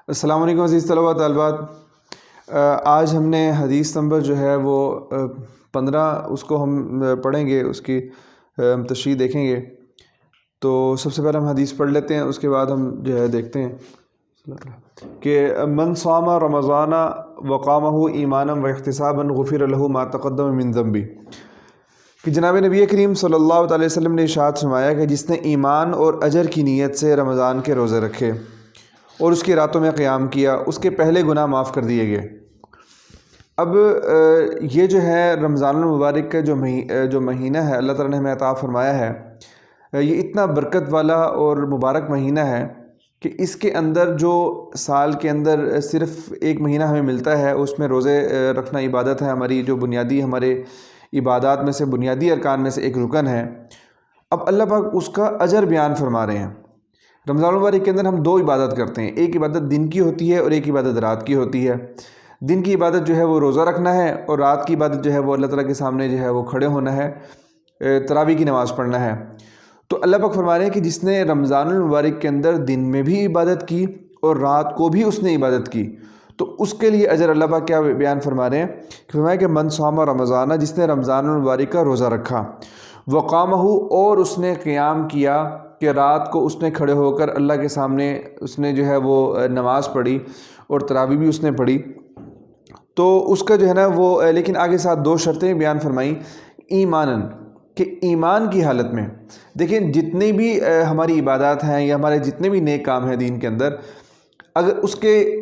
السلام علیکم عزیز طلباء طالبات۔ آج ہم نے حدیث نمبر جو ہے وہ 15 اس کو ہم پڑھیں گے، اس کی تشریح دیکھیں گے۔ تو سب سے پہلے ہم حدیث پڑھ لیتے ہیں، اس کے بعد ہم جو ہے دیکھتے ہیں کہ من صام رمضان وقامہ ایمانا واحتسابا غفر له ما تقدم من ذنبہ، کہ جناب نبی کریم صلی اللہ علیہ وسلم نے ارشاد فرمایا کہ جس نے ایمان اور اجر کی نیت سے رمضان کے روزے رکھے اور اس کی راتوں میں قیام کیا، اس کے پہلے گناہ معاف کر دیے گئے۔ اب یہ جو ہے رمضان المبارک کا جو مہینہ ہے اللہ تعالیٰ نے ہمیں عطا فرمایا ہے، یہ اتنا برکت والا اور مبارک مہینہ ہے کہ اس کے اندر جو سال کے اندر صرف ایک مہینہ ہمیں ملتا ہے، اس میں روزے رکھنا عبادت ہے، ہماری جو بنیادی ہمارے عبادات میں سے بنیادی ارکان میں سے ایک رکن ہے۔ اب اللہ پاک اس کا اجر بیان فرما رہے ہیں۔ رمضان المبارک کے اندر ہم دو عبادت کرتے ہیں، ایک عبادت دن کی ہوتی ہے اور ایک عبادت رات کی ہوتی ہے۔ دن کی عبادت جو ہے وہ روزہ رکھنا ہے، اور رات کی عبادت جو ہے وہ اللہ تعالیٰ کے سامنے جو ہے وہ کھڑے ہونا ہے، تراویح کی نماز پڑھنا ہے۔ تو اللہ پاک فرما رہے ہیں کہ جس نے رمضان المبارک کے اندر دن میں بھی عبادت کی اور رات کو بھی اس نے عبادت کی، تو اس کے لیے اجر اللہ پاک کیا بیان فرما رہے ہیں کہ فرمایا کہ من صام رمضان، جس نے رمضان المبارک کا روزہ رکھا، وقامہ، اور اس نے قیام کیا کہ رات کو اس نے کھڑے ہو کر اللہ کے سامنے اس نے جو ہے وہ نماز پڑھی اور تراویح بھی اس نے پڑھی، تو اس کا جو ہے نا وہ لیکن آگے ساتھ دو شرطیں بیان فرمائیں ایماناً، کہ ایمان کی حالت میں دیکھیں جتنی بھی ہماری عبادات ہیں یا ہمارے جتنے بھی نیک کام ہیں دین کے اندر، اگر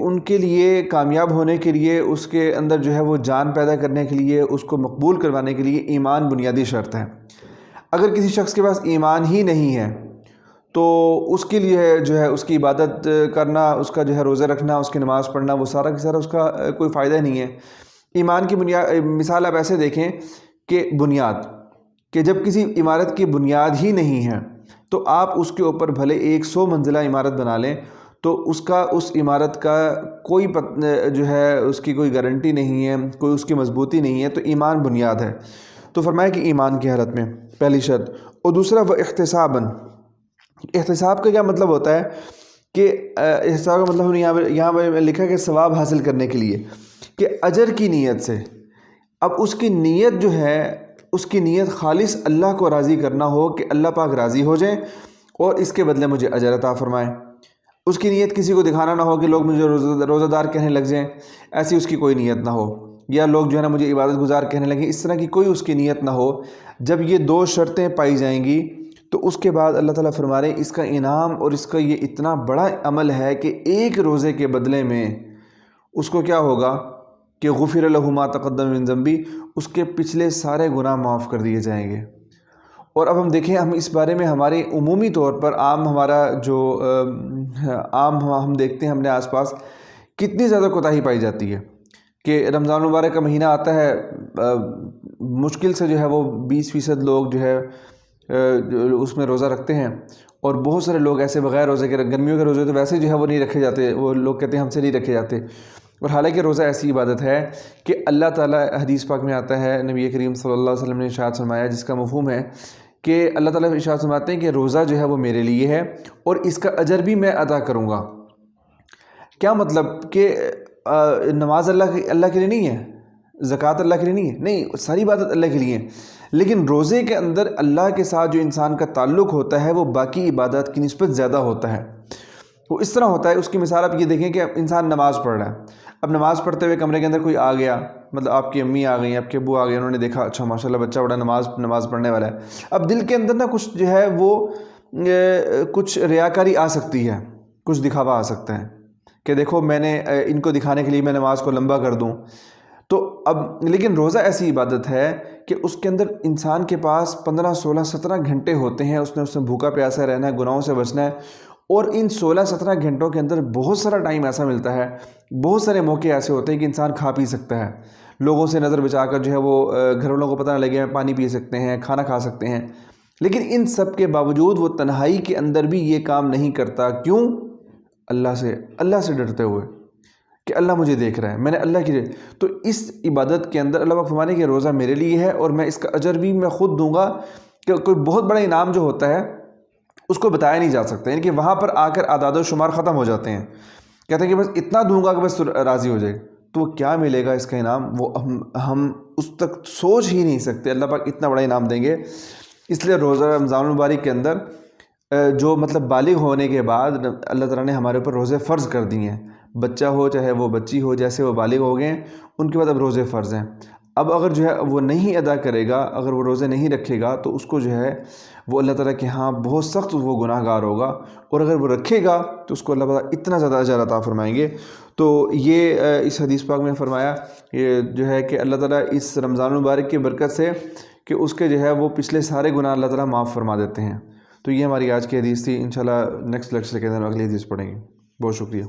ان کے لیے کامیاب ہونے کے لیے، اس کے اندر جو ہے وہ جان پیدا کرنے کے لیے، اس کو مقبول کروانے کے لیے ایمان بنیادی شرط ہے۔ اگر کسی شخص کے پاس ایمان ہی نہیں ہے تو اس کے لیے جو ہے اس کی عبادت کرنا، اس کا جو ہے روزہ رکھنا، اس کی نماز پڑھنا، وہ سارا کا سارا اس کا کوئی فائدہ نہیں ہے۔ ایمان کی مثال آپ ایسے دیکھیں کہ بنیاد، کہ جب کسی عمارت کی بنیاد ہی نہیں ہے تو آپ اس کے اوپر بھلے 100 منزلہ عمارت بنا لیں تو اس عمارت کا کوئی جو ہے اس کی کوئی گارنٹی نہیں ہے، کوئی اس کی مضبوطی نہیں ہے۔ تو ایمان بنیاد ہے۔ تو فرمایا کہ ایمان کی حالت میں پہلی شرط، اور دوسرا وہ احتساباً۔ احتساب کا کیا مطلب ہوتا ہے کہ احتساب کا مطلب یہاں پہ لکھا کہ ثواب حاصل کرنے کے لیے، کہ اجر کی نیت سے۔ اب اس کی نیت جو ہے، اس کی نیت خالص اللہ کو راضی کرنا ہو کہ اللہ پاک راضی ہو جائیں اور اس کے بدلے مجھے اجر عطا فرمائیں۔ اس کی نیت کسی کو دکھانا نہ ہو کہ لوگ مجھے روزہ دار کہنے لگ جائیں، ایسی اس کی کوئی نیت نہ ہو، یا لوگ جو ہے نا مجھے عبادت گزار کہنے لگیں، اس طرح کی کوئی اس کی نیت نہ ہو۔ جب یہ دو شرطیں پائی جائیں گی تو اس کے بعد اللہ تعالیٰ فرما رہے ہیں اس کا انعام اور اس کا یہ اتنا بڑا عمل ہے کہ ایک روزے کے بدلے میں اس کو کیا ہوگا کہ غفر له ما تقدم من ذنبی، اس کے پچھلے سارے گناہ معاف کر دیے جائیں گے۔ اور اب ہم دیکھیں، ہم اس بارے میں ہمارے عمومی طور پر ہمارا جو ہم دیکھتے ہیں اپنے آس پاس کتنی زیادہ کوتاہی پائی جاتی ہے کہ رمضان المبارک کا مہینہ آتا ہے، مشکل سے جو ہے وہ 20% لوگ جو ہے اس میں روزہ رکھتے ہیں، اور بہت سارے لوگ ایسے بغیر روزے کے، گرمیوں کے روزے تو ویسے جو ہے وہ نہیں رکھے جاتے، وہ لوگ کہتے ہیں ہم سے نہیں رکھے جاتے، اور حالانکہ روزہ ایسی عبادت ہے کہ اللہ تعالیٰ حدیث پاک میں آتا ہے، نبی کریم صلی اللہ علیہ وسلم نے ارشاد فرمایا، جس کا مفہوم ہے کہ اللہ تعالیٰ ارشاد فرماتے ہیں کہ روزہ جو ہے وہ میرے لیے ہے اور اس کا اجر بھی میں ادا کروں گا۔ کیا مطلب کہ نماز اللہ کے لیے نہیں ہے، زکوٰۃ اللہ کے لیے نہیں ہے، نہیں، ساری عبادت اللہ کے لیے ہے، لیکن روزے کے اندر اللہ کے ساتھ جو انسان کا تعلق ہوتا ہے وہ باقی عبادات کی نسبت زیادہ ہوتا ہے۔ وہ اس طرح ہوتا ہے، اس کی مثال آپ یہ دیکھیں کہ انسان نماز پڑھ رہا ہے، اب نماز پڑھتے ہوئے کمرے کے اندر کوئی آ گیا، مطلب آپ کی امی آ گئیں، آپ کے ابو آ گئے، انہوں نے دیکھا اچھا ماشاءاللہ بچہ بڑا نماز پڑھنے والا ہے، اب دل کے اندر نا کچھ جو ہے وہ کچھ ریاکاری آ سکتی ہے، کچھ دکھاوا آ سکتا ہے کہ دیکھو میں نے ان کو دکھانے کے لیے میں نماز کو لمبا کر دوں۔ تو اب لیکن روزہ ایسی عبادت ہے کہ اس کے اندر انسان کے پاس 15 16 17 گھنٹے ہوتے ہیں، اس نے بھوکا پیاسا رہنا ہے، گناہوں سے بچنا ہے، اور ان 16 17 گھنٹوں کے اندر بہت سارا ٹائم ایسا ملتا ہے، بہت سارے موقع ایسے ہوتے ہیں کہ انسان کھا پی سکتا ہے، لوگوں سے نظر بچا کر جو ہے وہ گھر والوں کو پتہ نہ لگے پانی پی سکتے ہیں، کھانا کھا سکتے ہیں، لیکن ان سب کے باوجود وہ تنہائی کے اندر بھی یہ کام نہیں کرتا۔ کیوں؟ اللہ سے ڈرتے ہوئے کہ اللہ مجھے دیکھ رہا ہے، میں نے اللہ کی تو اس عبادت کے اندر اللہ فرمانے کہ روزہ میرے لیے ہے اور میں اس کا اجر بھی میں خود دوں گا، کہ کوئی بہت بڑا انعام جو ہوتا ہے اس کو بتایا نہیں جا سکتا، یعنی کہ وہاں پر آ کر اعداد و شمار ختم ہو جاتے ہیں۔ کہتے ہیں کہ بس اتنا دوں گا کہ بس راضی ہو جائے، تو وہ کیا ملے گا اس کا انعام، وہ ہم اس تک سوچ ہی نہیں سکتے۔ اللہ پاک اتنا بڑا انعام دیں گے۔ اس لیے روزہ رمضان المبارک کے اندر جو مطلب بالغ ہونے کے بعد اللہ تعالیٰ نے ہمارے اوپر روزے فرض کر دیے ہیں، بچہ ہو چاہے وہ بچی ہو، جیسے وہ بالغ ہو گئے ہیں ان کے بعد اب روزے فرض ہیں۔ اب اگر جو ہے وہ نہیں ادا کرے گا، اگر وہ روزے نہیں رکھے گا، تو اس کو جو ہے وہ اللہ تعالیٰ کے ہاں بہت سخت وہ گناہ گار ہوگا، اور اگر وہ رکھے گا تو اس کو اللہ تعالیٰ اتنا زیادہ اجر عطا فرمائیں گے۔ تو یہ اس حدیث پاک میں فرمایا یہ جو ہے کہ اللہ تعالیٰ اس رمضان المبارک کی برکت سے کہ اس کے جو ہے وہ پچھلے سارے گناہ اللہ تعالیٰ معاف فرما دیتے ہیں۔ تو یہ ہماری آج کی حدیث تھی۔ انشاءاللہ نیکسٹ لیکچر کے اندر اگلی حدیث پڑھیں گے۔ بہت شکریہ۔